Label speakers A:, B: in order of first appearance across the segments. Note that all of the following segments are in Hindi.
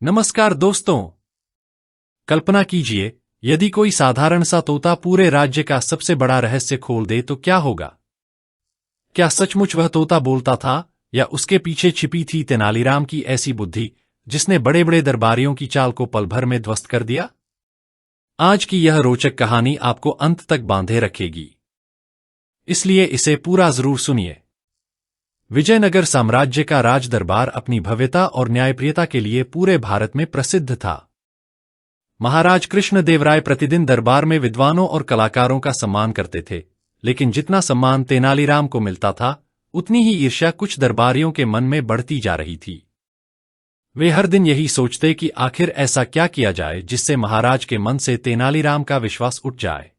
A: नमस्कार दोस्तों। कल्पना कीजिए, यदि कोई साधारण सा तोता पूरे राज्य का सबसे बड़ा रहस्य खोल दे तो क्या होगा। क्या सचमुच वह तोता बोलता था, या उसके पीछे छिपी थी तेनालीराम की ऐसी बुद्धि जिसने बड़े बड़े दरबारियों की चाल को पल भर में ध्वस्त कर दिया। आज की यह रोचक कहानी आपको अंत तक बांधे रखेगी, इसलिए इसे पूरा जरूर सुनिए। विजयनगर साम्राज्य का राज दरबार अपनी भव्यता और न्यायप्रियता के लिए पूरे भारत में प्रसिद्ध था। महाराज कृष्णदेवराय प्रतिदिन दरबार में विद्वानों और कलाकारों का सम्मान करते थे, लेकिन जितना सम्मान तेनालीराम को मिलता था, उतनी ही ईर्ष्या कुछ दरबारियों के मन में बढ़ती जा रही थी। वे हर दिन यही सोचते कि आखिर ऐसा क्या किया जाए जिससे महाराज के मन से तेनालीराम का विश्वास उठ जाए।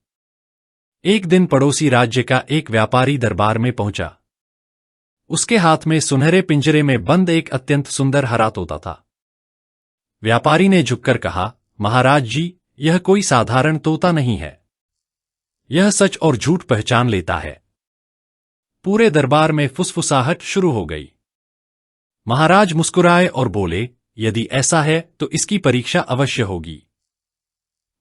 A: एक दिन पड़ोसी राज्य का एक व्यापारी दरबार में पहुंचा। उसके हाथ में सुनहरे पिंजरे में बंद एक अत्यंत सुंदर हरा तोता था। व्यापारी ने झुककर कहा, महाराज जी, यह कोई साधारण तोता नहीं है। यह सच और झूठ पहचान लेता है। पूरे दरबार में फुसफुसाहट शुरू हो गई। महाराज मुस्कुराए और बोले, यदि ऐसा है तो इसकी परीक्षा अवश्य होगी।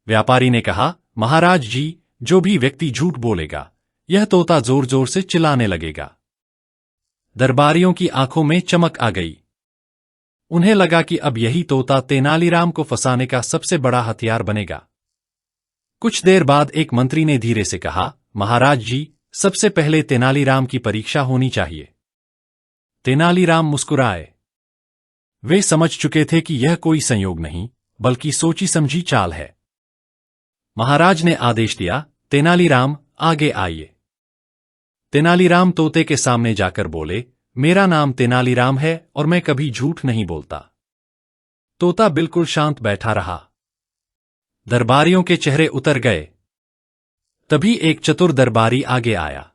A: व्यापारी ने कहा, महाराज जी, जो भी व्यक्ति झूठ बोलेगा, यह तोता जोर जोर से चिल्लाने लगेगा। दरबारियों की आंखों में चमक आ गई। उन्हें लगा कि अब यही तोता तेनालीराम को फंसाने का सबसे बड़ा हथियार बनेगा। कुछ देर बाद एक मंत्री ने धीरे से कहा, महाराज जी, सबसे पहले तेनालीराम की परीक्षा होनी चाहिए। तेनालीराम मुस्कुराए। वे समझ चुके थे कि यह कोई संयोग नहीं, बल्कि सोची समझी चाल है। महाराज ने आदेश दिया, तेनालीराम, आगे आइए। तेनालीराम तोते के सामने जाकर बोले, मेरा नाम तेनालीराम है और मैं कभी झूठ नहीं बोलता। तोता बिल्कुल शांत बैठा रहा। दरबारियों के चेहरे उतर गए। तभी एक चतुर दरबारी आगे आया।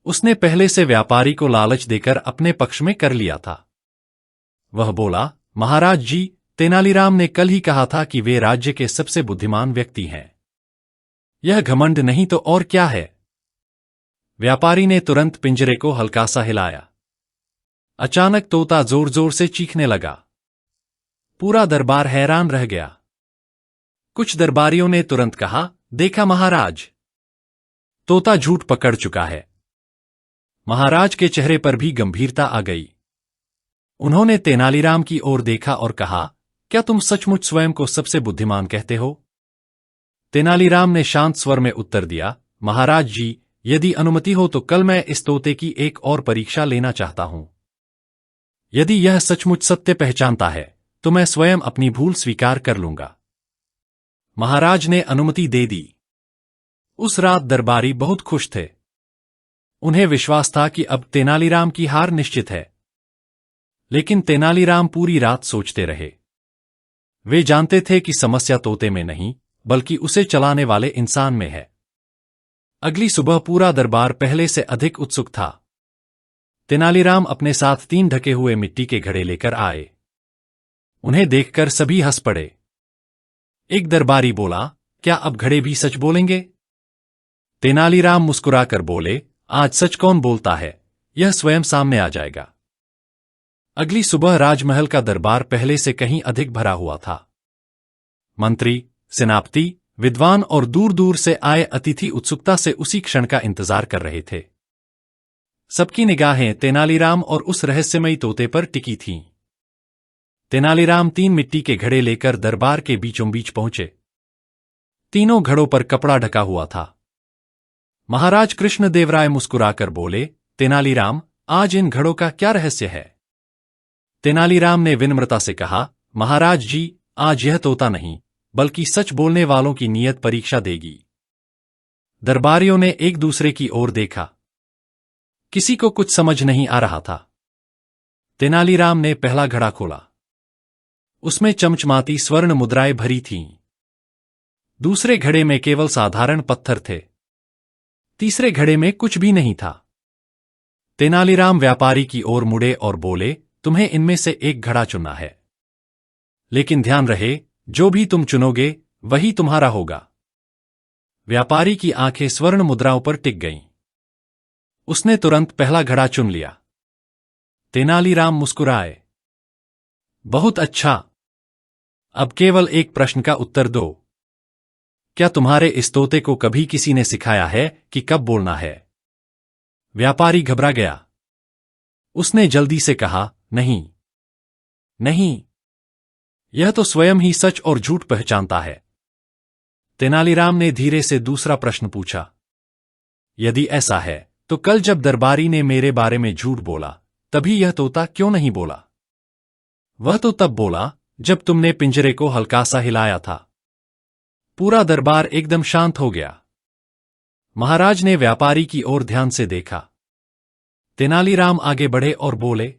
A: उसने पहले से व्यापारी को लालच देकर अपने पक्ष में कर लिया था। वह बोला, महाराज जी, तेनालीराम ने कल ही कहा था कि वे राज्य के सबसे बुद्धिमान व्यक्ति हैं। यह घमंड नहीं तो और क्या है। व्यापारी ने तुरंत पिंजरे को हल्का सा हिलाया। अचानक तोता जोर जोर से चीखने लगा। पूरा दरबार हैरान रह गया। कुछ दरबारियों ने तुरंत कहा, देखा महाराज, तोता झूठ पकड़ चुका है। महाराज के चेहरे पर भी गंभीरता आ गई। उन्होंने तेनालीराम की ओर देखा और कहा, क्या तुम सचमुच स्वयं को सबसे बुद्धिमान कहते हो? तेनालीराम ने शांत स्वर में उत्तर दिया, महाराज जी, यदि अनुमति हो तो कल मैं इस तोते की एक और परीक्षा लेना चाहता हूं। यदि यह सचमुच सत्य पहचानता है तो मैं स्वयं अपनी भूल स्वीकार कर लूंगा। महाराज ने अनुमति दे दी। उस रात दरबारी बहुत खुश थे। उन्हें विश्वास था कि अब तेनालीराम की हार निश्चित है। लेकिन तेनालीराम पूरी रात सोचते रहे। वे जानते थे कि समस्या तोते में नहीं, बल्कि उसे चलाने वाले इंसान में है। अगली सुबह पूरा दरबार पहले से अधिक उत्सुक था। तेनालीराम अपने साथ 3 ढके हुए मिट्टी के घड़े लेकर आए। उन्हें देखकर सभी हंस पड़े। एक दरबारी बोला, क्या अब घड़े भी सच बोलेंगे? तेनालीराम मुस्कुराकर बोले, आज सच कौन बोलता है, यह स्वयं सामने आ जाएगा। अगली सुबह राजमहल का दरबार पहले से कहीं अधिक भरा हुआ था। मंत्री, सेनापति, विद्वान और दूर दूर से आए अतिथि उत्सुकता से उसी क्षण का इंतजार कर रहे थे। सबकी निगाहें तेनालीराम और उस रहस्यमयी तोते पर टिकी थीं। तेनालीराम 3 मिट्टी के घड़े लेकर दरबार के बीचों बीच पहुंचे। तीनों घड़ों पर कपड़ा ढका हुआ था। महाराज कृष्णदेवराय मुस्कुराकर बोले, तेनालीराम, आज इन घड़ों का क्या रहस्य है? तेनालीराम ने विनम्रता से कहा, महाराज जी, आज यह तोता नहीं, बल्कि सच बोलने वालों की नीयत परीक्षा देगी। दरबारियों ने एक दूसरे की ओर देखा। किसी को कुछ समझ नहीं आ रहा था। तेनालीराम ने पहला घड़ा खोला। उसमें चमचमाती स्वर्ण मुद्राएं भरी थीं। दूसरे घड़े में केवल साधारण पत्थर थे। तीसरे घड़े में कुछ भी नहीं था। तेनालीराम व्यापारी की ओर मुड़े और बोले, तुम्हें इनमें से एक घड़ा चुनना है। लेकिन ध्यान रहे, जो भी तुम चुनोगे वही तुम्हारा होगा। व्यापारी की आंखें स्वर्ण मुद्राओं पर टिक गईं। उसने तुरंत पहला घड़ा चुन लिया। तेनालीराम मुस्कुराए। बहुत अच्छा, अब केवल एक प्रश्न का उत्तर दो। क्या तुम्हारे इस तोते को कभी किसी ने सिखाया है कि कब बोलना है? व्यापारी घबरा गया। उसने जल्दी से कहा, नहीं, नहीं, यह तो स्वयं ही सच और झूठ पहचानता है। तेनालीराम ने धीरे से दूसरा प्रश्न पूछा, यदि ऐसा है तो कल जब दरबारी ने मेरे बारे में झूठ बोला तभी यह तोता क्यों नहीं बोला? वह तो तब बोला जब तुमने पिंजरे को हल्का सा हिलाया था। पूरा दरबार एकदम शांत हो गया। महाराज ने व्यापारी की ओर ध्यान से देखा। तेनालीराम आगे बढ़े और बोले,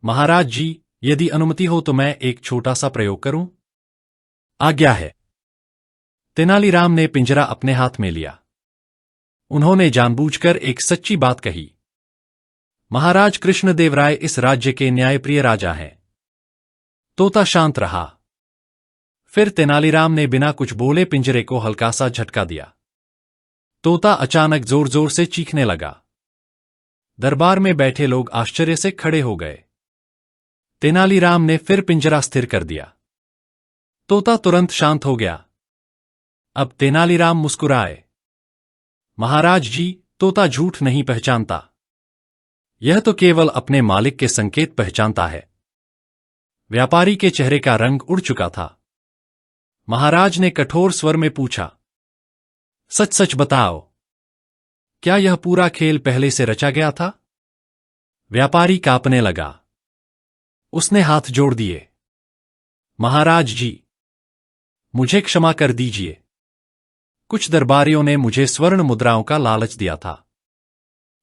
A: महाराज जी, यदि अनुमति हो तो मैं एक छोटा सा प्रयोग करूं? आज्ञा है। तेनालीराम ने पिंजरा अपने हाथ में लिया। उन्होंने जानबूझकर एक सच्ची बात कही। महाराज कृष्णदेवराय इस राज्य के न्यायप्रिय राजा हैं। तोता शांत रहा। फिर तेनालीराम ने बिना कुछ बोले पिंजरे को हल्का सा झटका दिया। तोता अचानक जोर जोर से चीखने लगा। दरबार में बैठे लोग आश्चर्य से खड़े हो गए। तेनालीराम ने फिर पिंजरा स्थिर कर दिया। तोता तुरंत शांत हो गया। अब तेनालीराम मुस्कुराए। महाराज जी, तोता झूठ नहीं पहचानता। यह तो केवल अपने मालिक के संकेत पहचानता है। व्यापारी के चेहरे का रंग उड़ चुका था। महाराज ने कठोर स्वर में पूछा, सच सच बताओ, क्या यह पूरा खेल पहले से रचा गया था? व्यापारी कांपने लगा। उसने हाथ जोड़ दिए। महाराज जी, मुझे क्षमा कर दीजिए। कुछ दरबारियों ने मुझे स्वर्ण मुद्राओं का लालच दिया था।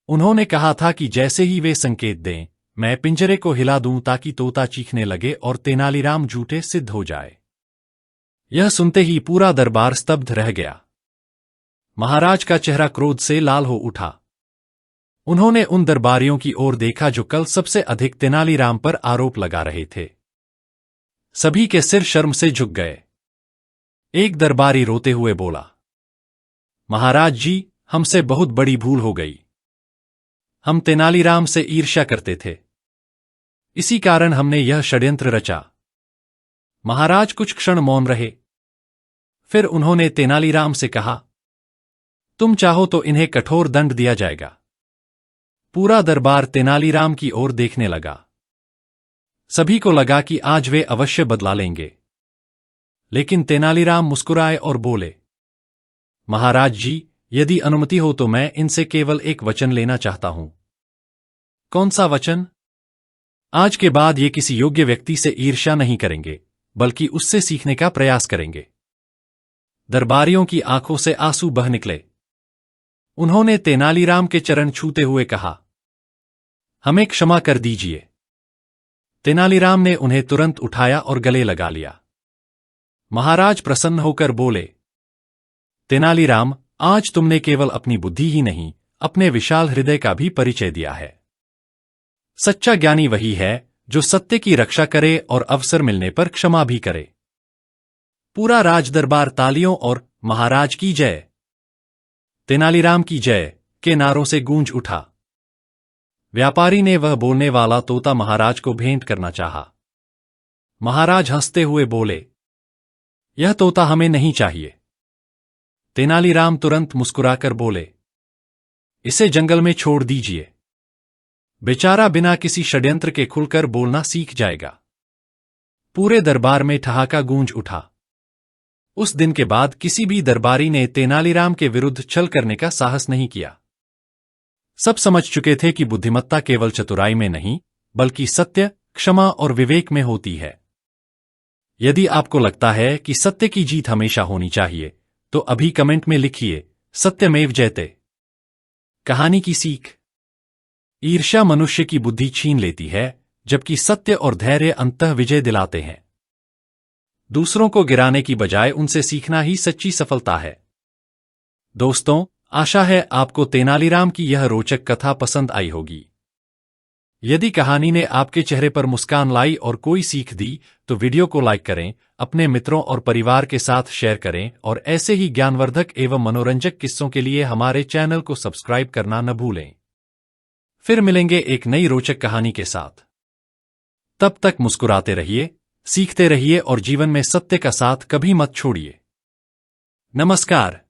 A: उन्होंने कहा था कि जैसे ही वे संकेत दें, मैं पिंजरे को हिला दूं ताकि तोता चीखने लगे और तेनालीराम झूठे सिद्ध हो जाए। यह सुनते ही पूरा दरबार स्तब्ध रह गया। महाराज का चेहरा क्रोध से लाल हो उठा। उन्होंने उन दरबारियों की ओर देखा जो कल सबसे अधिक तेनालीराम पर आरोप लगा रहे थे। सभी के सिर शर्म से झुक गए। एक दरबारी रोते हुए बोला, महाराज जी, हमसे बहुत बड़ी भूल हो गई। हम तेनालीराम से ईर्ष्या करते थे। इसी कारण हमने यह षड्यंत्र रचा। महाराज कुछ क्षण मौन रहे। फिर उन्होंने तेनालीराम से कहा, तुम चाहो तो इन्हें कठोर दंड दिया जाएगा। पूरा दरबार तेनालीराम की ओर देखने लगा। सभी को लगा कि आज वे अवश्य बदला लेंगे। लेकिन तेनालीराम मुस्कुराए और बोले, महाराज जी, यदि अनुमति हो तो मैं इनसे केवल एक वचन लेना चाहता हूं। कौन सा वचन? आज के बाद ये किसी योग्य व्यक्ति से ईर्ष्या नहीं करेंगे, बल्कि उससे सीखने का प्रयास करेंगे। दरबारियों की आंखों से आंसू बह निकले। उन्होंने तेनालीराम के चरण छूते हुए कहा, हमें क्षमा कर दीजिए। तेनालीराम ने उन्हें तुरंत उठाया और गले लगा लिया। महाराज प्रसन्न होकर बोले, तेनालीराम, आज तुमने केवल अपनी बुद्धि ही नहीं, अपने विशाल हृदय का भी परिचय दिया है। सच्चा ज्ञानी वही है जो सत्य की रक्षा करे और अवसर मिलने पर क्षमा भी करे। पूरा राजदरबार तालियों और महाराज की जय, तेनालीराम की जय के नारों से गूंज उठा। व्यापारी ने वह बोलने वाला तोता महाराज को भेंट करना चाहा। महाराज हंसते हुए बोले, यह तोता हमें नहीं चाहिए। तेनालीराम तुरंत मुस्कुराकर बोले, इसे जंगल में छोड़ दीजिए। बेचारा बिना किसी षड्यंत्र के खुलकर बोलना सीख जाएगा। पूरे दरबार में ठहाका गूंज उठा। उस दिन के बाद किसी भी दरबारी ने तेनालीराम के विरुद्ध छल करने का साहस नहीं किया। सब समझ चुके थे कि बुद्धिमत्ता केवल चतुराई में नहीं, बल्कि सत्य, क्षमा और विवेक में होती है। यदि आपको लगता है कि सत्य की जीत हमेशा होनी चाहिए, तो अभी कमेंट में लिखिए, सत्यमेव जयते। कहानी की सीख। ईर्ष्या मनुष्य की बुद्धि छीन लेती है, जबकि सत्य और धैर्य अंततः विजय दिलाते हैं। दूसरों को गिराने की बजाय उनसे सीखना ही सच्ची सफलता है। दोस्तों, आशा है आपको तेनालीराम की यह रोचक कथा पसंद आई होगी। यदि कहानी ने आपके चेहरे पर मुस्कान लाई और कोई सीख दी, तो वीडियो को लाइक करें, अपने मित्रों और परिवार के साथ शेयर करें और ऐसे ही ज्ञानवर्धक एवं मनोरंजक किस्सों के लिए हमारे चैनल को सब्सक्राइब करना न भूलें। फिर मिलेंगे एक नई रोचक कहानी के साथ। तब तक मुस्कुराते रहिए, सीखते रहिए और जीवन में सत्य का साथ कभी मत छोड़िए। नमस्कार।